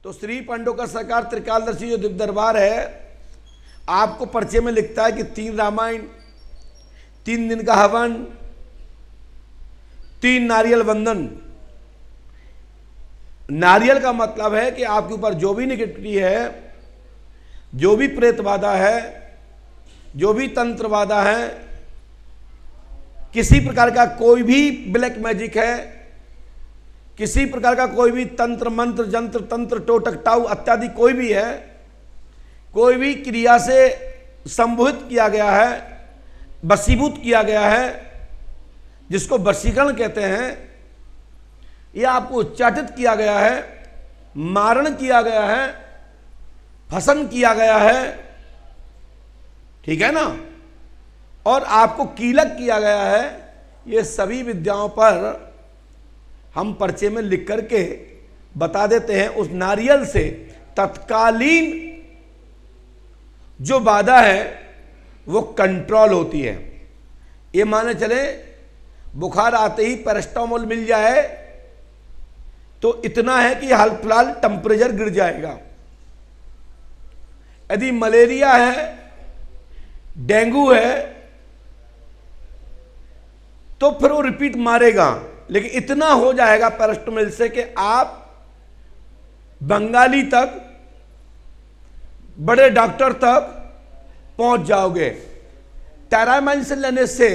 तो श्री पांडुका सरकार त्रिकालदर्शी जो दिव्य दरबार है, आपको पर्चे में लिखता है कि 3 रामायण, 3 दिन का हवन, 3 नारियल वंदन। नारियल का मतलब है कि आपके ऊपर जो भी निगेटिविटी है, जो भी प्रेत बाधा है, जो भी तंत्र बाधा है, किसी प्रकार का कोई भी ब्लैक मैजिक है, किसी प्रकार का कोई भी तंत्र मंत्र जंत्र तंत्र टोटक टाऊ इत्यादि कोई भी है, कोई भी क्रिया से संबोधित किया गया है, वशीभूत किया गया है, जिसको वशीकरण कहते हैं, यह आपको उच्चाटित किया गया है, मारण किया गया है, फसन किया गया है, ठीक है ना, और आपको कीलक किया गया है, ये सभी विद्याओं पर हम पर्चे में लिख करके बता देते हैं। उस नारियल से तत्कालीन जो बाधा है वो कंट्रोल होती है। ये माने चले बुखार आते ही पैरास्टामोल मिल जाए तो इतना है कि हाल फिलहाल टेम्परेचर गिर जाएगा। यदि मलेरिया है, डेंगू है, तो फिर वो रिपीट मारेगा, लेकिन इतना हो जाएगा पैरास्टामोल से कि आप बंगाली तक, बड़े डॉक्टर तक पहुंच जाओगे। टेरामाइसिन लेने से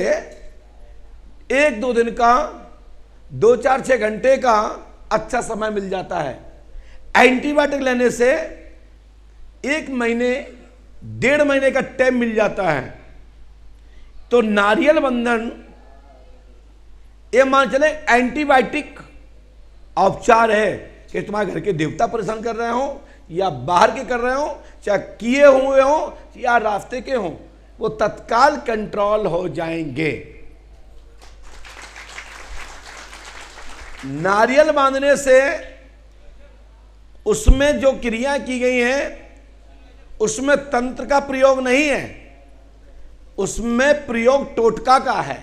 1-2 दिन का, 2-4-6 घंटे का अच्छा समय मिल जाता है। एंटीबायोटिक लेने से 1 महीने 1.5 महीने का टाइम मिल जाता है। तो नारियल बंधन ये मान चले एंटीबायोटिक उपचार है कि तुम्हारे घर के देवता परेशान कर रहे हो या बाहर के कर रहे हो, चाहे किए हुए हो या रास्ते के हो, वो तत्काल कंट्रोल हो जाएंगे। नारियल बांधने से उसमें जो क्रिया की गई है उसमें तंत्र का प्रयोग नहीं है, उसमें प्रयोग टोटका का है,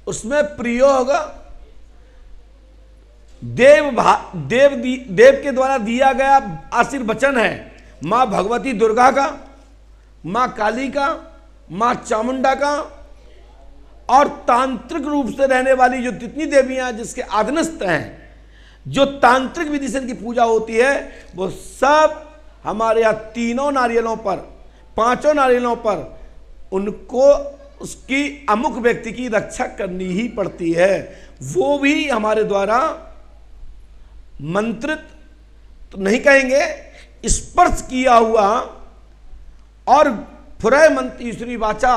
उसमें प्रयोग देव के द्वारा दिया गया आशीर्वचन है। मां भगवती दुर्गा का, मां काली का, मां चामुंडा का, और तांत्रिक रूप से रहने वाली जो जितनी देवियां जिसके अधीनस्थ हैं, जो तांत्रिक विधि से इनकी पूजा होती है, वो सब हमारे यहां 3 नारियलों पर, 5 नारियलों पर उनको उसकी अमुक व्यक्ति की रक्षा करनी ही पड़ती है। वो भी हमारे द्वारा मंत्रित तो नहीं कहेंगे, स्पर्श किया हुआ, और फुरय मंत्री श्री वाचा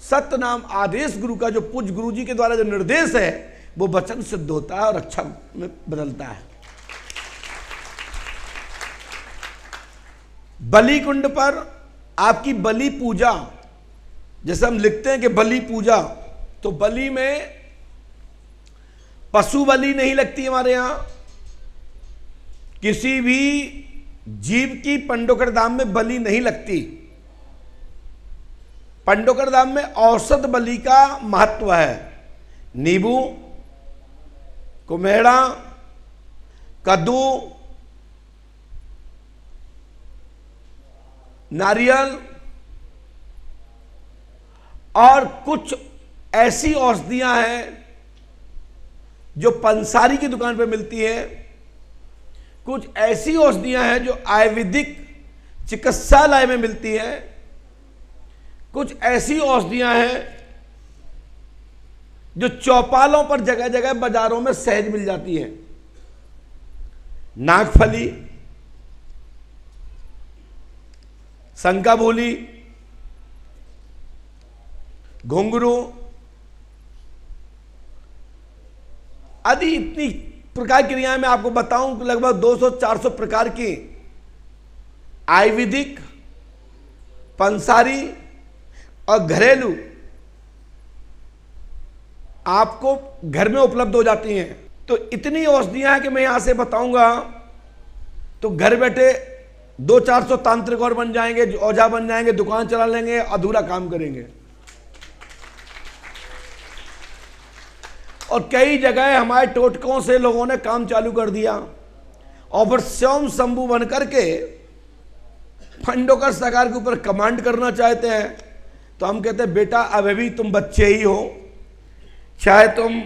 सत्य नाम आदेश गुरु का जो पूज्य गुरु जी के द्वारा जो निर्देश है वो वचन सिद्ध होता है और रक्षा में बदलता है। बलि कुंड पर आपकी बलि पूजा, जैसे हम लिखते हैं कि बलि पूजा, तो बलि में पशु बलि नहीं लगती हमारे यहां, किसी भी जीव की पंडोकर धाम में बलि नहीं लगती। पंडोकर धाम में औषध बलि का महत्व है। नींबू, कुम्हेड़ा, कद्दू, नारियल और कुछ ऐसी औषधियां हैं जो पंसारी की दुकान पे मिलती है, कुछ ऐसी औषधियां हैं जो आयुर्वेदिक चिकित्सालय में मिलती हैं, कुछ ऐसी औषधियां हैं जो चौपालों पर जगह जगह बाजारों में सहज मिल जाती हैं। नागफली, शंकाभूली, घुंघरू आदि इतनी प्रकार की क्रियाएं मैं आपको बताऊं, लगभग 200-400 प्रकार की आयुर्वेदिक, पंसारी और घरेलू आपको घर में उपलब्ध हो जाती हैं। तो इतनी औषधियां हैं कि मैं यहां से बताऊंगा तो घर बैठे 200-400 तांत्रिक और बन जाएंगे, औजा बन जाएंगे, दुकान चला लेंगे, अधूरा काम करेंगे। और कई जगह हमारे टोटकों से लोगों ने काम चालू कर दिया और फिर स्वयं शंभु बन करके फंडोकर सरकार के ऊपर कमांड करना चाहते हैं। तो हम कहते हैं बेटा अभी भी तुम बच्चे ही हो, चाहे तुम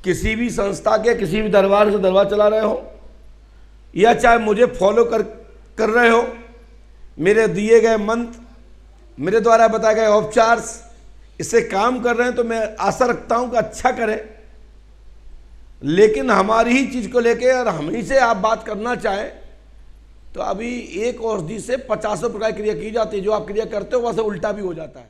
किसी भी संस्था के किसी भी दरबार से दरबार चला रहे हो या चाहे मुझे फॉलो कर रहे हो, मेरे दिए गए मंत्र, मेरे द्वारा बताए गए उपचार इससे काम कर रहे हैं, तो मैं आशा रखता हूं कि अच्छा करें। लेकिन हमारी ही चीज को लेके और हम ही से आप बात करना चाहें तो अभी एक औषधि से 50 प्रकार की क्रिया की जाती है। जो आप क्रिया करते हो वहां से उल्टा भी हो जाता है।